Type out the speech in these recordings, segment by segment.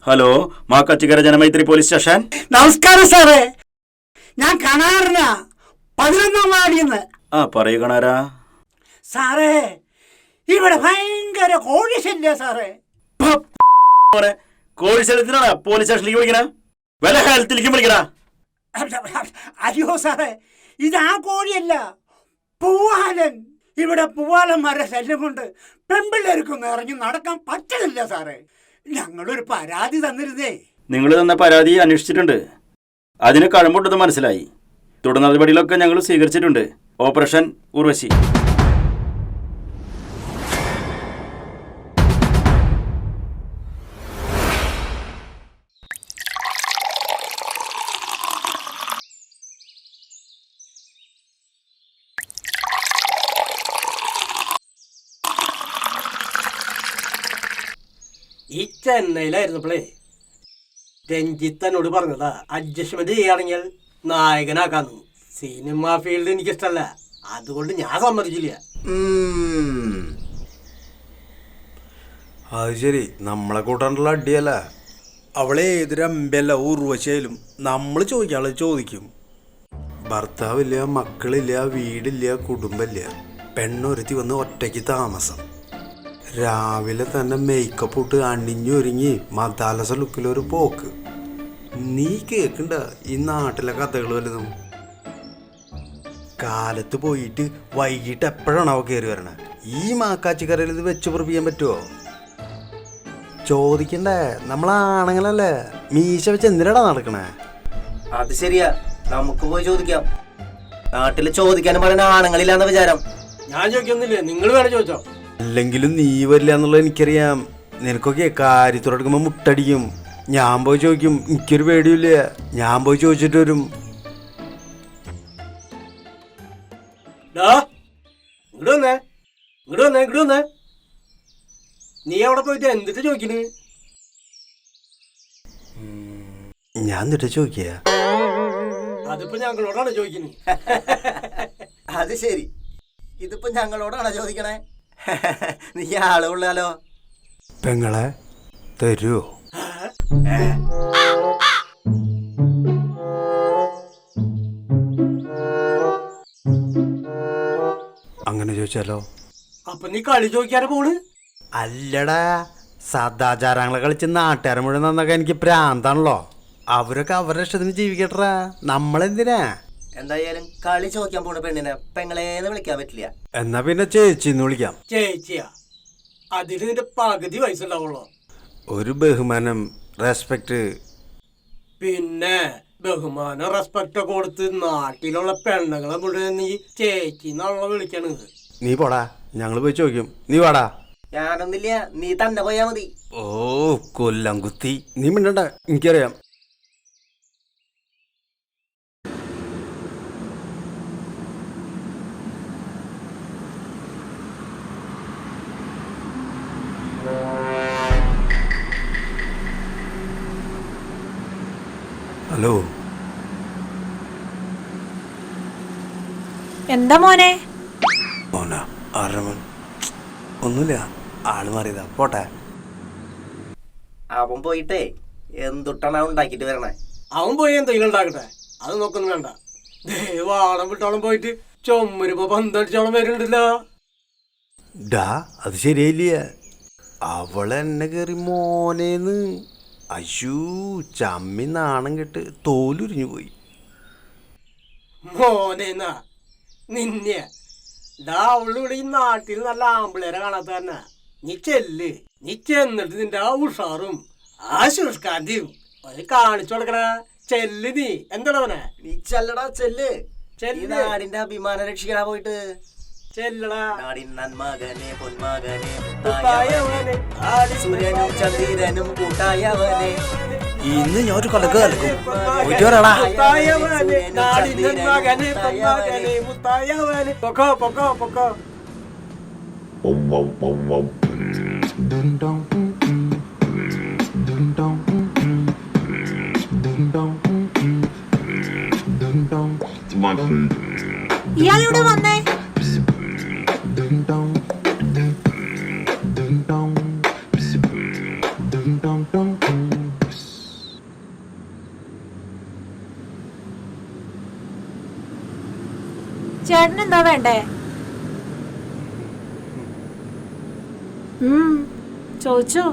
Hello, Makkachikkara Janamaithri police station. നമസ്കാരം സാറേ, ഞാൻ കണാറിന 11ാം വാർഡിന്ന്. ആ പറയൂ കണാരാ. സാറേ, ഇവിടെ ഭയങ്കര കോഴി ശല്യ സാറേ. കോഴി ശല്യത്തിനാണ് പോലീസ് സ്റ്റേഷനിലേക്ക് വിളിക്കണ? വല്ല ഹെൽത്തിലേക്കും വിളിക്കണ? അയ്യോ സാറേ, ഇത് ആ കോഴിയല്ല, പൂവാലൻ. ഇവിടെ പൂവാലന്മാരെ ശല്യം കൊണ്ട് പെൺപിള്ളേർക്കൊന്നും ഇറങ്ങി നടക്കാൻ പറ്റുന്നില്ല സാറേ. ഞങ്ങളൊരു പരാതി തന്നിരുന്നേ. നിങ്ങൾ തന്ന പരാതി അന്വേഷിച്ചിട്ടുണ്ട്. അതിന് കഴമ്പുണ്ടെന്ന് മനസ്സിലായി. തുടർ നടപടികളൊക്കെ ഞങ്ങൾ സ്വീകരിച്ചിട്ടുണ്ട്. ഓപ്പറേഷൻ ഉർവശി. ഈ ചെന്നൈയിലായിരുന്നപ്പോളേ രഞ്ജിത്തനോട് പറഞ്ഞതാ അഡ്ജസ്റ്റ്മെന്റ് ചെയ്യുകയാണെങ്കിൽ നായകനാക്കാന്ന്. സിനിമ ഫീൽഡ് എനിക്കിഷ്ടല്ല, അതുകൊണ്ട് ഞാൻ സമ്മതിക്കില്ല. അത് ശരി, നമ്മളെ കൂട്ടാനുള്ള അടിയല്ല. അവളെ ഏതൊരു അമ്പല്ല ഉർവശയിലും നമ്മൾ ചോദിക്കാനുള്ളത് ചോദിക്കും. ഭർത്താവില്ല, മക്കളില്ല, വീടില്ല, കുടുംബമില്ല. പെണ്ണൊരുത്തി വന്ന് ഒറ്റയ്ക്ക് താമസം. രാവിലെ തന്നെ മേക്കപ്പ് ഇട്ട് അണിഞ്ഞൊരുങ്ങി മദാലസ ലുക്കിലൊരു പോക്ക്. നീ കേൾക്കണ്ട ഈ നാട്ടിലെ കഥകൾ വല്ലതും. കാലത്ത് പോയിട്ട് വൈകിട്ട് എപ്പോഴാണ് അവ കയറി വരണേ? ഈ മാക്കാച്ചിക്കരയിൽ ഇത് വെച്ച് പൊറപ്പിക്കാൻ പറ്റുമോ? ചോദിക്കണ്ടേ, നമ്മളാണുങ്ങളല്ലേ, മീശ വെച്ച് എന്തിനാടാ നടക്കണേ? അത് ശരിയാ, നമുക്ക് പോയി ചോദിക്കാം. നാട്ടില് ചോദിക്കാനും പറയുന്ന ആണുങ്ങളില്ലാന്ന വിചാരം. ഞാൻ ചോദിക്കൊന്നുമില്ലേ, നിങ്ങൾ വേണം ചോദിച്ചോ. അല്ലെങ്കിലും നീ വരില്ല എന്നുള്ളത് എനിക്കറിയാം. നിനക്കൊക്കെ കാര്യത്തോടെടുക്കുമ്പോൾ മുട്ടടിക്കും. ഞാൻ പോയി ചോദിക്കും, എനിക്കൊരു പേടിയില്ല. ഞാൻ പോയി ചോദിച്ചിട്ട് വരും. ഇങ്ങോട്ട് നീ അവിടെ പോയിട്ട് എന്തിട്ട് ചോദിക്കണ്? ഞാൻ എന്നിട്ട് ചോദിക്കുക. അതിപ്പോ ഞങ്ങളോടാണ് ചോദിക്കുന്നത്. അത് ശരി, ഇതിപ്പോ ഞങ്ങളോടാണോ ചോദിക്കണേ? നീ ആള് കൊള്ളാലോ. പെങ്ങളെ തരുമോ? അങ്ങനെ ചോദിച്ചാലോ? അപ്പൊ നീ കളി ചോദിക്കാതെ പോണ്? അല്ലടാ, സദാചാരങ്ങളെ കളിച്ച് നാട്ടുകാരെ മുഴുവൻ നന്നാക്കാൻ എനിക്ക് പ്രാന്താണല്ലോ. അവരൊക്കെ അവരുടെ ഇഷ്ടത്തിന് ജീവിക്കട്ടാ, നമ്മളെന്തിനാ? എന്തായാലും കളി ചോദിക്കാൻ പോണ പെണ്ണിനെ പെങ്ങളേന്ന് വിളിക്കാൻ പറ്റില്ല. എന്നാ പിന്നെ ചേച്ചിന്ന് വിളിക്കാം. ചേച്ചിയാ? അതിന് നിന്റെ പകുതി വയസ്സുണ്ടാവുള്ളൂ. ഒരു ബഹുമാനം, റെസ്പെക്ട്. പിന്നെ ബഹുമാനം റെസ്പെക്ട് കൊടുത്ത് നാട്ടിലുള്ള പെണ്ണുങ്ങളെ മുഴുവൻ നീ ചേച്ചിന്നാണല്ലോ വിളിക്കണത്. നീ പോടാ, ഞങ്ങൾ പോയി ചോദിക്കും. നീ വാടാ. ഞാനൊന്നില്ല, നീ തന്നെ പോയാ മതി. ഓ കൊല്ലം കുത്തി. നീ മിണ്ടണ്ട, എനിക്കറിയാം. ഹലോ, എന്താ മോനെ? മോനാ ആരമൻ? ഒന്നുമില്ല, ആള് മാറിയതാ. പോട്ടെ. അവൻ പോയിട്ടേ എന്തുട്ടാണ് ഉണ്ടാക്കിട്ട് വരണേ? അവൻ പോയി എന്തെങ്കിലും ഉണ്ടാക്കട്ടെ, അത് നോക്കൊന്നും വേണ്ട. വാണം വിട്ടോളം പോയിട്ട് ചുമരുമ്പോ പന്തടിച്ചോളം വരുന്നുണ്ടല്ല. ഡാ, അത് ശരിയായില്ല. അവളെന്നെ കയറി മോനേന്ന്. അയ്യോ, ചമ്മി നാണം കെട്ട് തോലുരിഞ്ഞു പോയി. മോനേന്നാ നിന്നെ? ഡാ, അവളിവിടെ ഈ നാട്ടിൽ നല്ല ആമ്പിളേരെ കാണാത്ത തന്നെ. നീ ചെല്ല്, നീ ചെന്നിട്ട് നിന്റെ ആ ഉഷാറും ആ ശുഷ്കാന്തിയും അത് കാണിച്ചു കൊടുക്കണ. ചെല്ല് നീ. എന്താണവനെ? നീ ചെല്ലടാ, ചെല്ല്. ചെല്ല്. നാടിന്റെ അഭിമാനം രക്ഷിക്കണ പോയിട്ട്. ചെല്ലടാ. നാടിൻ നന്മകനെ പൊന്മകനെ മുത്തായവനെ, സൂര്യനും ചന്ദ്രനും കൂട്ടായവനെ. ഇന്ന് ഞാൻ ഒരു കലക്ക് കലക്കും. പോയിട്ട് വരാടാ. മുത്തായവനെ, നാടിൻ നന്മകനെ പൊന്മകനെ മുത്തായവനെ. പൊക്കോ പൊക്കോ പൊക്കോ. ഇയാളിവിടെ വന്നേ? എന്താ വേണ്ടേ? ചോദിച്ചോ.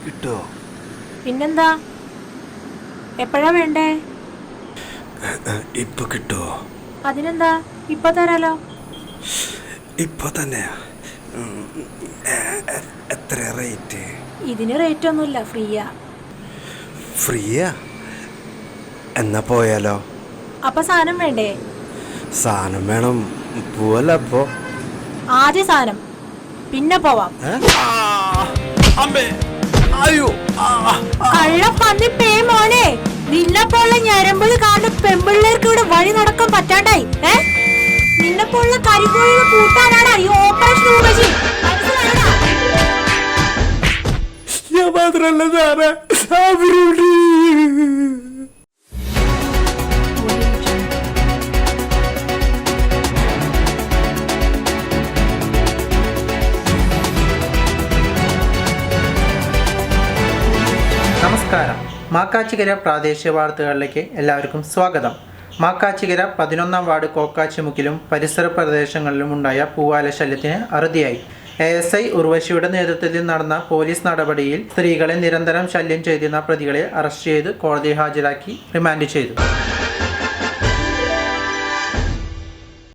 കിട്ടോ? പിന്നെന്താ, എപ്പോഴാ വേണ്ടേ? ഇപ്പൊ കിട്ടോ? അതിനെന്താ, ഇപ്പൊ തരാലോ. ഇപ്പൊ തന്നെ? എത്ര റേറ്റ്? ഇതിന് റേറ്റ് ഒന്നുമില്ല, ഫ്രീയാ. ഫ്രീയാ? എന്നാ പോയാലോ? അപ്പൊ സാധനം വേണ്ടേ? സാധനം വേണം. പോവല്ല അപ്പോ? ആദ്യ സാധനം, പിന്നെ പോവാം. കള്ളപ്പന്നി പേ മോനെ, നിന്നെപ്പോലുള്ള ഞരമ്പത് കാരണം പെമ്പിള്ളേർക്ക് ഇവിടെ വഴി നടക്കാൻ പറ്റാണ്ടായി. നിന്നെപ്പോലുള്ള കരികോഴികൾ കൂട്ടാനാണ് ഈ ഓപ്പറേഷൻ ഊർവശി. ഞാൻ മാത്രല്ല സാറേ, അവരോട് നമസ്കാരം. മാക്കാച്ചിക്കര പ്രാദേശിക വാർത്തകളിലേക്ക് എല്ലാവർക്കും സ്വാഗതം. മാക്കാച്ചിക്കര 11-ാം വാർഡ് കോക്കാച്ചിമുക്കിലും പരിസര പ്രദേശങ്ങളിലും ഉണ്ടായ പൂവാല ശല്യത്തിന് അറുതിയായി. ASI ഉർവശിയുടെ നേതൃത്വത്തിൽ നടന്ന പോലീസ് നടപടിയിൽ സ്ത്രീകളെ നിരന്തരം ശല്യം ചെയ്തിരുന്ന പ്രതികളെ അറസ്റ്റ് ചെയ്ത് കോടതിയിൽ ഹാജരാക്കി റിമാൻഡ് ചെയ്തു.